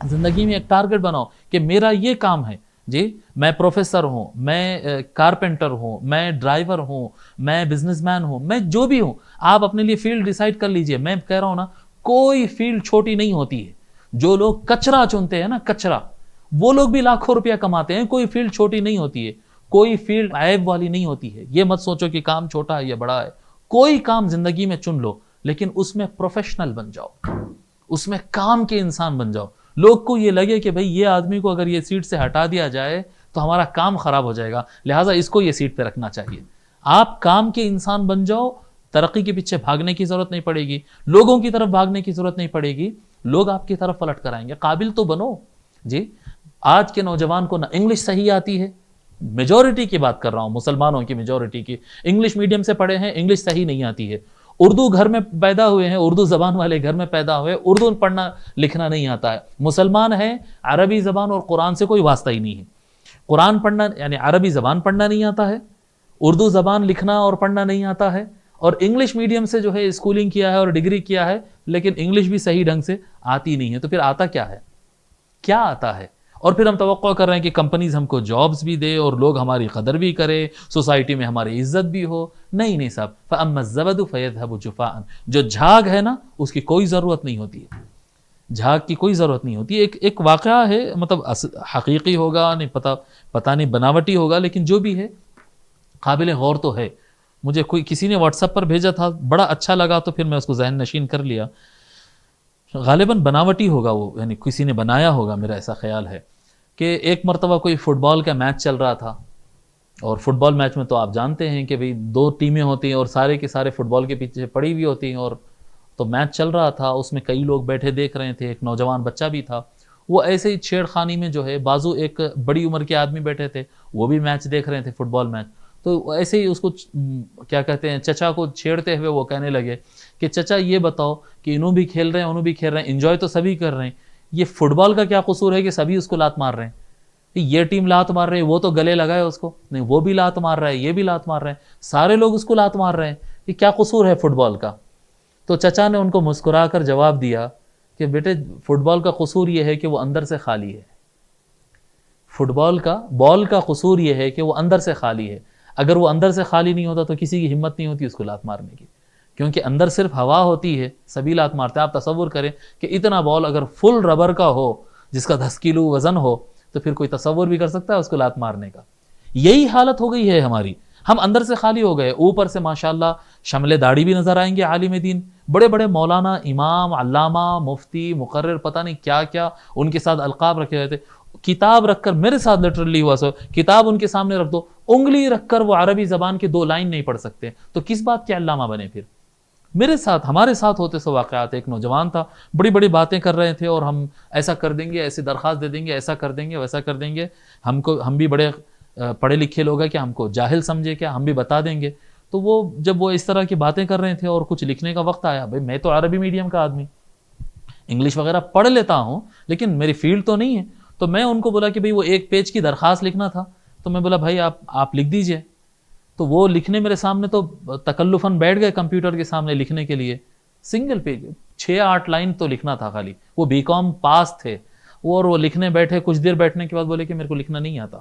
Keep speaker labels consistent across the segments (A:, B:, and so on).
A: زندگی میں ایک ٹارگٹ بناؤ کہ میرا یہ کام ہے جی، میں پروفیسر ہوں، میں کارپینٹر ہوں، میں ڈرائیور ہوں، میں بزنس مین ہوں، میں جو بھی ہوں، آپ اپنے لیے فیلڈ ڈیسائیڈ کر لیجئے. میں کہہ رہا ہوں نا، کوئی فیلڈ چھوٹی نہیں ہوتی ہے. جو لوگ کچرا چنتے ہیں نا، کچرا، وہ لوگ بھی لاکھوں روپیہ کماتے ہیں. کوئی فیلڈ چھوٹی نہیں ہوتی ہے، کوئی فیلڈ عیب والی نہیں ہوتی ہے. یہ مت سوچو کہ کام چھوٹا ہے یا بڑا ہے. کوئی کام زندگی میں چن لو، لیکن اس میں پروفیشنل بن جاؤ، اس میں کام کے انسان بن جاؤ. لوگ کو یہ لگے کہ بھئی یہ آدمی کو اگر یہ سیٹ سے ہٹا دیا جائے تو ہمارا کام خراب ہو جائے گا، لہٰذا اس کو یہ سیٹ پہ رکھنا چاہیے. آپ کام کے انسان بن جاؤ، ترقی کے پیچھے بھاگنے کی ضرورت نہیں پڑے گی، لوگوں کی طرف بھاگنے کی ضرورت نہیں پڑے گی، لوگ آپ کی طرف پلٹ کر آئیں گے. قابل تو بنو جی. آج کے نوجوان کو نہ انگلش صحیح آتی ہے، میجورٹی کی بات کر رہا ہوں، مسلمانوں کی میجورٹی کی. انگلش میڈیم سے پڑھے ہیں، انگلش صحیح نہیں آتی ہے. اردو گھر میں پیدا ہوئے ہیں، اردو زبان والے گھر میں پیدا ہوئے، اردو پڑھنا لکھنا نہیں آتا ہے. مسلمان ہیں، عربی زبان اور قرآن سے کوئی واسطہ ہی نہیں ہے. قرآن پڑھنا یعنی عربی زبان پڑھنا نہیں آتا ہے، اردو زبان لکھنا اور پڑھنا نہیں آتا ہے، اور انگلش میڈیم سے جو ہے اسکولنگ کیا ہے اور ڈگری کیا ہے، لیکن انگلش بھی صحیح ڈھنگ سے آتی نہیں ہے. تو پھر آتا کیا ہے؟ کیا آتا ہے؟ اور پھر ہم توقع کر رہے ہیں کہ کمپنیز ہم کو جابز بھی دے اور لوگ ہماری قدر بھی کرے، سوسائٹی میں ہماری عزت بھی ہو. نہیں صاحب، فَأَمَّا الزَّبَدُ فَيَذْهَبُ جُفَاءً. جو جھاگ ہے نا، اس کی کوئی ضرورت نہیں ہوتی ہے، جھاگ کی کوئی ضرورت نہیں ہوتی. ایک واقعہ ہے، مطلب حقیقی ہوگا نہیں پتہ نہیں، بناوٹی ہوگا، لیکن جو بھی ہے قابل غور تو ہے. مجھے کسی نے واٹس ایپ پر بھیجا تھا، بڑا اچھا لگا، تو پھر میں اس کو ذہن نشین کر لیا. غالباً بناوٹی ہوگا وہ، یعنی کسی نے بنایا ہوگا، میرا ایسا خیال ہے. کہ ایک مرتبہ کوئی فٹ بال کا میچ چل رہا تھا، اور فٹ بال میچ میں تو آپ جانتے ہیں کہ بھئی 2 ٹیمیں ہوتی ہیں اور سارے کے سارے فٹ بال کے پیچھے پڑی ہوئی ہوتی ہیں. اور تو میچ چل رہا تھا، اس میں کئی لوگ بیٹھے دیکھ رہے تھے، ایک نوجوان بچہ بھی تھا. وہ ایسے ہی چھیڑ خانی میں جو ہے، بازو ایک بڑی عمر کے آدمی بیٹھے تھے، وہ بھی میچ دیکھ رہے تھے، فٹ بال میچ. تو ایسے ہی اس کو کیا کہتے ہیں، چچا کو چھیڑتے ہوئے وہ کہنے لگے کہ چچا یہ بتاؤ کہ انہوں بھی کھیل رہے ہیں، انہوں بھی کھیل رہے ہیں، انجوائے تو سبھی کر رہے ہیں، یہ فٹ بال کا کیا قصور ہے کہ سبھی اس کو لات مار رہے ہیں؟ یہ ٹیم لات مار رہے ہیں، وہ تو گلے لگائے اس کو، نہیں وہ بھی لات مار رہا ہے، یہ بھی لات مار رہے ہیں، سارے لوگ اس کو لات مار رہے ہیں، یہ کیا قصور ہے فٹ بال کا؟ تو چچا نے ان کو مسکرا کر جواب دیا کہ بیٹے، فٹ بال کا قصور یہ ہے کہ وہ اندر سے خالی ہے. فٹ بال کا قصور یہ ہے کہ وہ اندر سے خالی ہے. اگر وہ اندر سے خالی نہیں ہوتا تو کسی کی ہمت نہیں ہوتی اس کو لات مارنے کی، کیونکہ اندر صرف ہوا ہوتی ہے، سبھی لات مارتے ہیں. آپ تصور کریں کہ اتنا بال اگر فل ربر کا ہو، جس کا 10 کلو وزن ہو، تو پھر کوئی تصور بھی کر سکتا ہے اس کو لات مارنے کا؟ یہی حالت ہو گئی ہے ہماری. ہم اندر سے خالی ہو گئے، اوپر سے ماشاءاللہ شمل داڑھی بھی نظر آئیں گے عالم دین، بڑے بڑے مولانا، امام، علامہ، مفتی، مقرر، پتہ نہیں کیا کیا ان کے ساتھ القاب رکھے ہوئے تھے. کتاب رکھ کر، میرے ساتھ لٹرلی ہوا سو، کتاب ان کے سامنے رکھ دو، انگلی رکھ کر وہ عربی زبان کے 2 لائن نہیں پڑھ سکتے، تو کس بات کے علامہ بنے پھر؟ میرے ساتھ، ہمارے ساتھ ہوتے سو واقعات. ایک نوجوان تھا، بڑی بڑی باتیں کر رہے تھے، اور ہم ایسا کر دیں گے، ایسی درخواست دے دیں گے، ایسا کر دیں گے، ویسا کر دیں گے، ہم بھی بڑے پڑھے لکھے لوگ ہیں، کہ ہم کو جاہل سمجھے کیا، ہم بھی بتا دیں گے. تو جب وہ اس طرح کی باتیں کر رہے تھے اور کچھ لکھنے کا وقت آیا، بھئی میں تو عربی میڈیم کا آدمی، انگلش وغیرہ پڑھ لیتا ہوں، لیکن میری فیلڈ تو نہیں ہے. تو میں ان کو بولا کہ بھئی وہ 1 پیج کی درخواست لکھنا تھا. تو میں بولا بھائی آپ لکھ دیجئے. تو وہ لکھنے میرے سامنے، تو تکلفاً بیٹھ گئے کمپیوٹر کے سامنے لکھنے کے لیے. سنگل پیج 6-8 لائن تو لکھنا تھا خالی. وہ بی کام پاس تھے، اور وہ لکھنے بیٹھے، کچھ دیر بیٹھنے کے بعد بولے کہ میرے کو لکھنا نہیں آتا.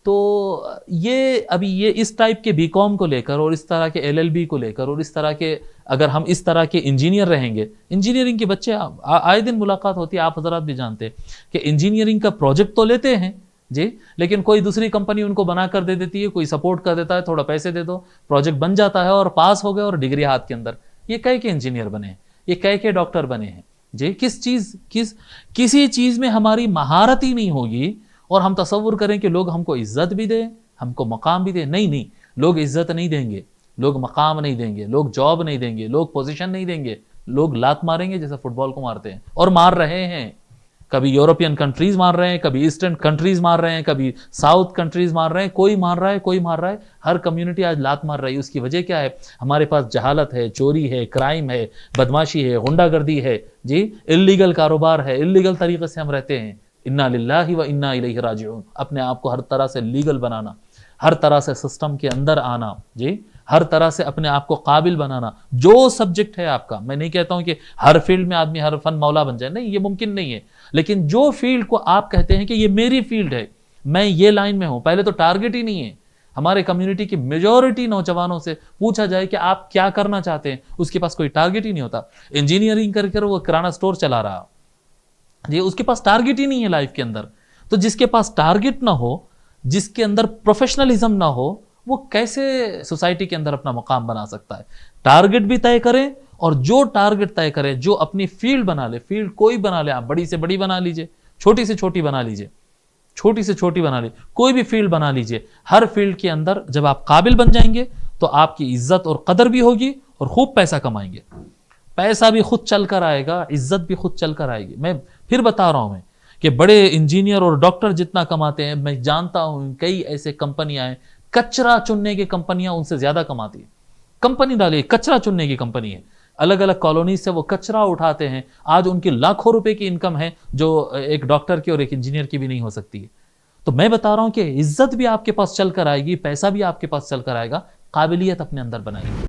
A: تو یہ اس ٹائپ کے بی کام کو لے کر، اور اس طرح کے LLB کو لے کر، اور اس طرح کے، اگر ہم اس طرح کے انجینئر رہیں گے، انجینئرنگ کے بچے آئے دن ملاقات ہوتی ہے، آپ حضرات بھی جانتے ہیں کہ انجینئرنگ کا پروجیکٹ تو لیتے ہیں جی، لیکن کوئی دوسری کمپنی ان کو بنا کر دے دیتی ہے، کوئی سپورٹ کر دیتا ہے، تھوڑا پیسے دے دو، پروجیکٹ بن جاتا ہے، اور پاس ہو گئے اور ڈگری ہاتھ کے اندر. یہ کہے کہ انجینئر بنے ہیں، یہ کہے کہ ڈاکٹر بنے ہیں جی. کسی چیز میں ہماری مہارت ہی نہیں ہوگی، اور ہم تصور کریں کہ لوگ ہم کو عزت بھی دیں، ہم کو مقام بھی دیں. نہیں، لوگ عزت نہیں دیں گے، لوگ مقام نہیں دیں گے، لوگ جاب نہیں دیں گے، لوگ پوزیشن نہیں دیں گے، لوگ لات ماریں گے جیسے فٹ بال کو مارتے ہیں، اور مار رہے ہیں. کبھی یورپین کنٹریز مار رہے ہیں، کبھی ایسٹرن کنٹریز مار رہے ہیں، کبھی ساؤتھ کنٹریز مار رہے ہیں، کوئی مار رہا ہے. ہر کمیونٹی آج لات مار رہی ہے. اس کی وجہ کیا ہے؟ ہمارے پاس جہالت ہے، چوری ہے، کرائم ہے، بدماشی ہے، غنڈہ گردی ہے جی، اللیگل کاروبار ہے، اللیگل طریقے سے ہم رہتے ہیں. انا للہ و انا الیہ راجعون. اپنے آپ کو ہر طرح سے لیگل بنانا، ہر طرح سے سسٹم کے اندر آنا جی، ہر طرح سے اپنے آپ کو قابل بنانا. جو سبجیکٹ ہے آپ کا, میں نہیں کہتا ہوں کہ ہر فیلڈ میں آدمی ہر فن مولا بن جائے, نہیں, یہ ممکن نہیں ہے, لیکن جو فیلڈ کو آپ کہتے ہیں کہ یہ میری فیلڈ ہے, میں یہ لائن میں ہوں, پہلے تو ٹارگٹ ہی نہیں ہے. ہمارے کمیونٹی کی میجورٹی نوجوانوں سے پوچھا جائے کہ آپ کیا کرنا چاہتے ہیں, اس کے پاس کوئی ٹارگٹ ہی نہیں ہوتا. انجینئرنگ کر کر وہ کرانہ سٹور چلا رہا جی, اس کے پاس ٹارگٹ ہی نہیں ہے لائف کے اندر. تو جس کے پاس ٹارگٹ نہ ہو, جس کے اندر پروفیشنلزم نہ ہو, وہ کیسے سوسائٹی کے اندر اپنا مقام بنا سکتا ہے؟ ٹارگٹ بھی طے کریں, اور جو ٹارگٹ طے کرے, جو اپنی فیلڈ بنا لے, فیلڈ کوئی بنا لے, آپ بڑی سے بڑی بنا لیجئے, چھوٹی سے چھوٹی بنا لیجئے, چھوٹی سے چھوٹی بنا لیجئے, کوئی بھی فیلڈ بنا لیجئے. ہر فیلڈ کے اندر جب آپ قابل بن جائیں گے تو آپ کی عزت اور قدر بھی ہوگی, اور خوب پیسہ کمائیں گے. پیسہ بھی خود چل کر آئے گا, عزت بھی خود چل کر آئے گی. میں پھر بتا رہا ہوں میں کہ بڑے انجینئر اور ڈاکٹر جتنا کماتے ہیں, میں جانتا ہوں کئی ایسے کمپنیاں ہیں, کچرا چننے کی کمپنیاں ان سے زیادہ کماتی ہیں. کمپنی ڈالیے, کچرا چننے کی کمپنی ہے, الگ الگ کالونی سے وہ کچرا اٹھاتے ہیں. آج ان کی لاکھوں روپے کی انکم ہے, جو ایک ڈاکٹر کی اور ایک انجینئر کی بھی نہیں ہو سکتی ہے. تو میں بتا رہا ہوں کہ عزت بھی آپ کے پاس چل کر آئے گی, پیسہ بھی آپ کے پاس چل کر آئے گا, قابلیت اپنے اندر بنائیں گے.